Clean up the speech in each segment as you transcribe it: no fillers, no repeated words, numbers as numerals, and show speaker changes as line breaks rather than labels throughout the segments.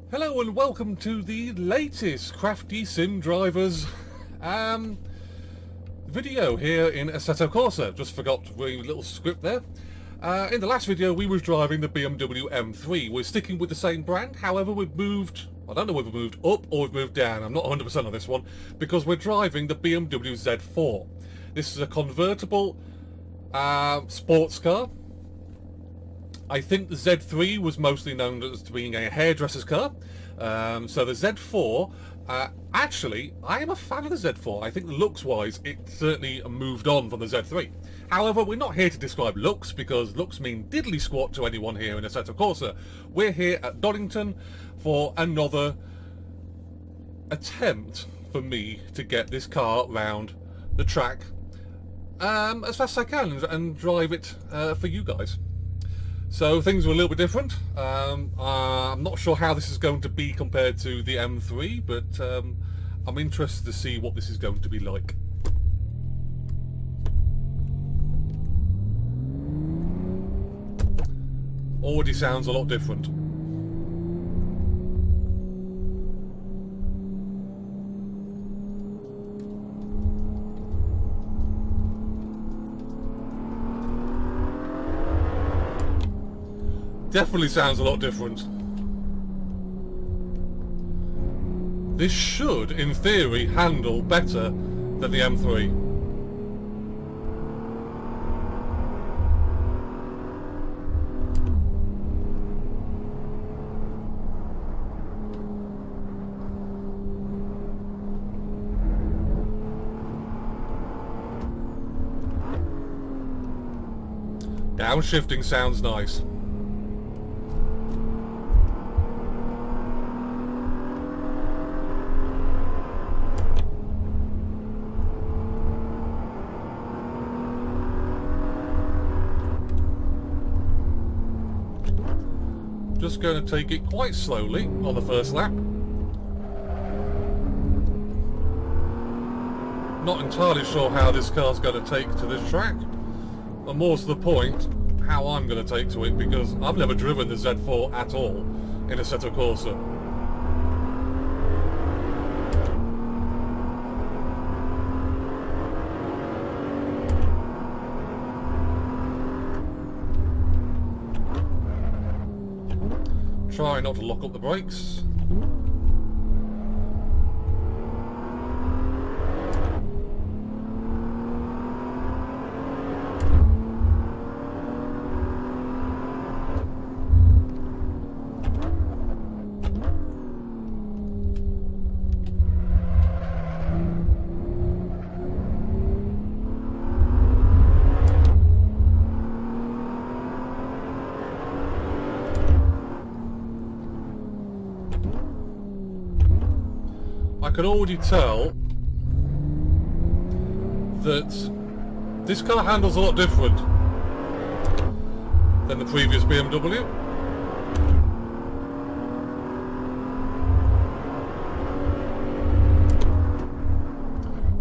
Hello and welcome to the latest Crafty Sim Drivers video here in Assetto Corsa. Just forgot to read a little script there. In the last video we was driving the BMW M3. We're sticking with the same brand, however we've moved, I don't know whether we've moved up or we've moved down, I'm not 100% on this one, because we're driving the BMW Z4. This is a convertible sports car. I think the Z3 was mostly known as being a hairdresser's car. So the Z4, actually, I am a fan of the Z4. I think looks-wise, it certainly moved on from the Z3. However, we're not here to describe looks, because looks mean diddly squat to anyone here in Assetto Corsa. We're here at Donington for another attempt for me to get this car round the track as fast as I can and drive it for you guys. So things are a little bit different. I'm not sure how this is going to be compared to the M3, but I'm interested to see what this is going to be like. Already sounds a lot different. Definitely sounds a lot different. This should, in theory, handle better than the M3. Downshifting sounds nice. Just going to take it quite slowly on the first lap. Not entirely sure how this car's going to take to this track, but more to the point, how I'm going to take to it, because I've never driven the Z4 at all in Assetto Corsa. Try not to lock up the brakes. I can already tell that this car handles a lot different than the previous BMW.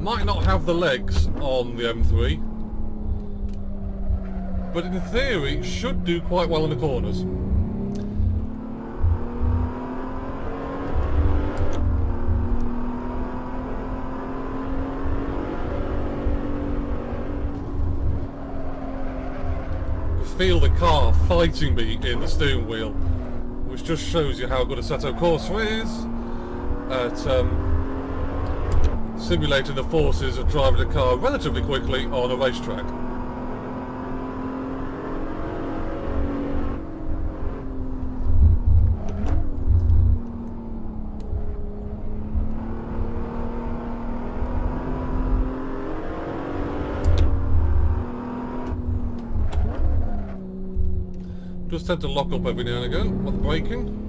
Might not have the legs on the M3, but in theory should do quite well in the corners. Feel the car fighting me in the steering wheel, which just shows you how good Assetto Corsa is at simulating the forces of driving a car relatively quickly on a racetrack. Just tend to lock up every now and again with braking.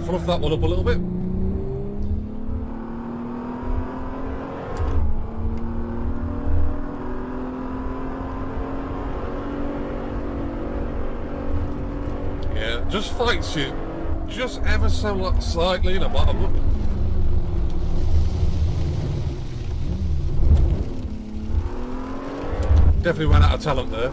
fluff that one up a little bit. Yeah, just fights you just ever so slightly in the bottom. Definitely ran out of talent there.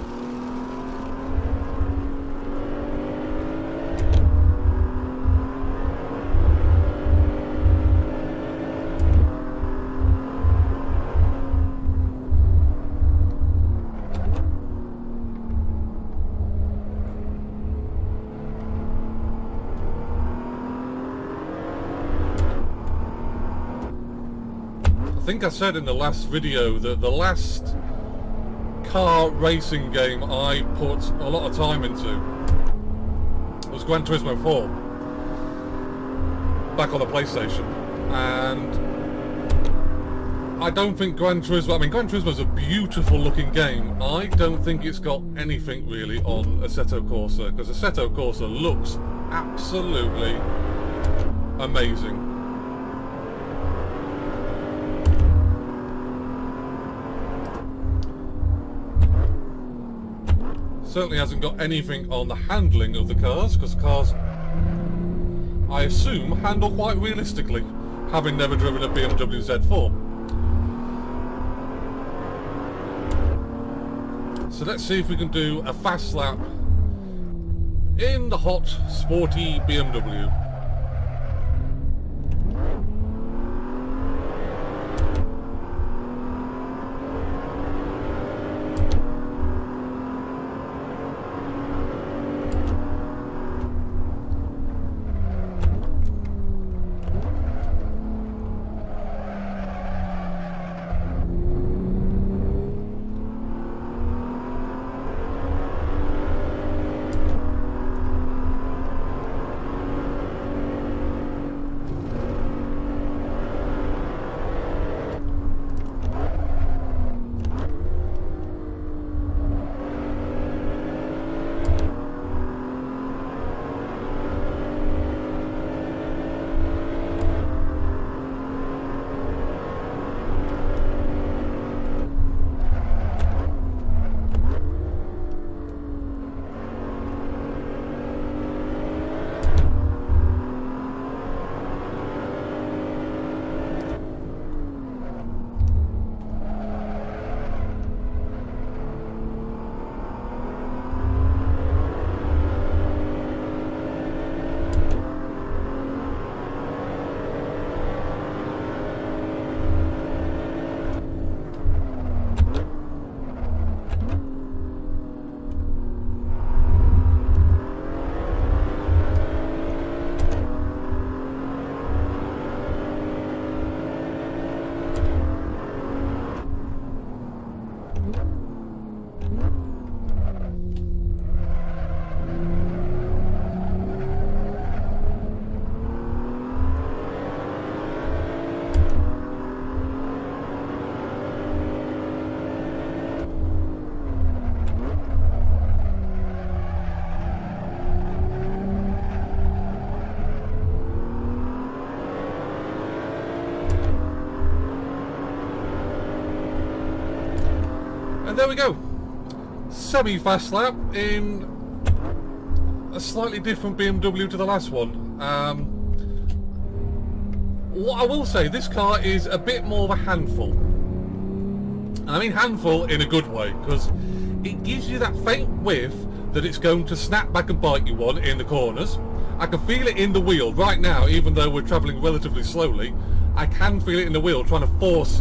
I think I said in the last video that the last car racing game I put a lot of time into was Gran Turismo 4 back on the PlayStation, and I don't think Gran Turismo, I mean Gran Turismo is a beautiful looking game, I don't think it's got anything really on Assetto Corsa, because Assetto Corsa looks absolutely amazing. Certainly hasn't got anything on the handling of the cars, because cars, I assume, handle quite realistically, having never driven a BMW Z4. So let's see if we can do a fast lap in the hot, sporty BMW. And there we go, semi-fast lap in a slightly different BMW to the last one. What I will say, this car is a bit more of a handful. And I mean handful in a good way, because it gives you that faint whiff that it's going to snap back and bite you on in the corners. I can feel it in the wheel right now, even though we're travelling relatively slowly. I can feel it in the wheel, trying to force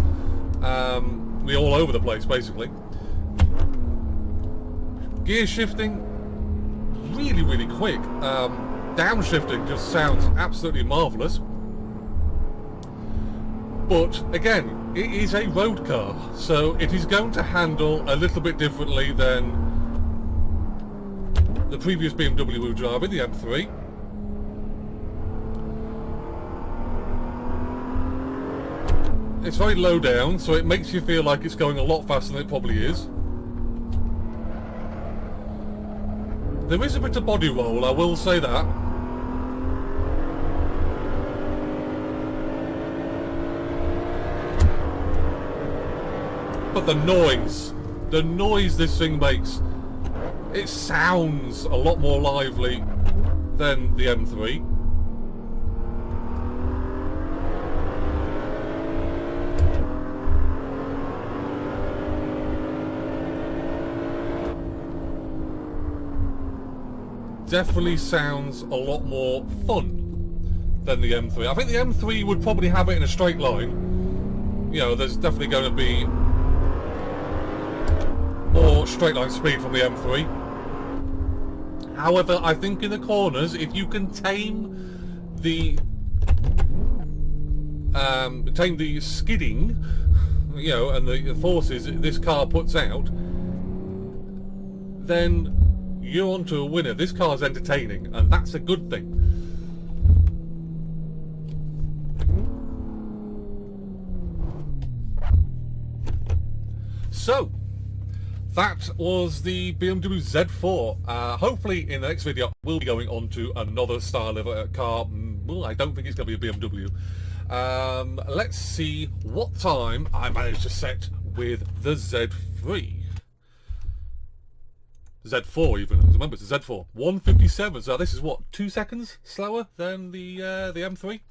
me all over the place, basically. Gear shifting, really, really quick. Downshifting just sounds absolutely marvellous. But again, it is a road car, so it is going to handle a little bit differently than the previous BMW we were driving, the M3. It's very low down, so it makes you feel like it's going a lot faster than it probably is. There is a bit of body roll, I will say that. But the noise this thing makes, it sounds a lot more lively than the M3. Definitely sounds a lot more fun than the M3. I think the M3 would probably have it in a straight line. You know, there's definitely going to be more straight line speed from the M3. However, I think in the corners, if you can tame the skidding, you know, and the forces this car puts out, then you're onto a winner. This car's entertaining, and that's a good thing. So, that was the BMW Z4. Hopefully in the next video we'll be going on to another style of car. Well, I don't think it's going to be a BMW. Let's see what time I managed to set with the Z3. Z4 even, remember it's a Z4. 157, so this is what, 2 seconds slower than the M3?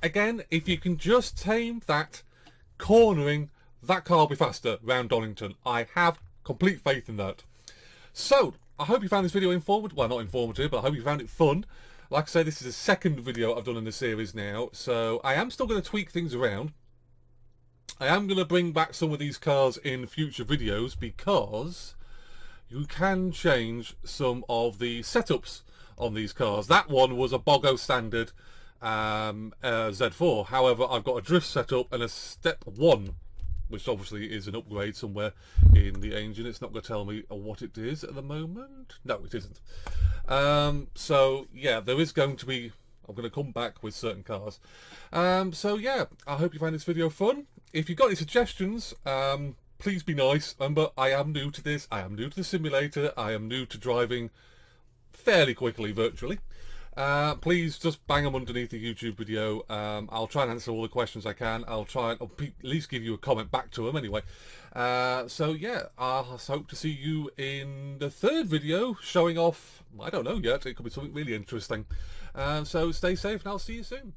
Again, if you can just tame that cornering, that car will be faster round Donington. I have complete faith in that. So, I hope you found this video informative. Well, not informative, but I hope you found it fun. Like I say, this is the second video I've done in the series now, so I am still going to tweak things around. I am going to bring back some of these cars in future videos because you can change some of the setups on these cars. That one was a Bogo standard Z4. However, I've got a drift setup and a step 1, which obviously is an upgrade somewhere in the engine. It's not going to tell me what it is at the moment. No, it isn't. So, yeah, there is going to be... I'm going to come back with certain cars. So, yeah, I hope you find this video fun. If you've got any suggestions, please be nice. Remember, I am new to this. I am new to the simulator. I am new to driving fairly quickly, virtually. Please just bang them underneath the YouTube video. I'll try and answer all the questions I can. I'll try and at least give you a comment back to them anyway. So yeah, I hope to see you in the third video showing off, I don't know yet, it could be something really interesting. So stay safe and I'll see you soon.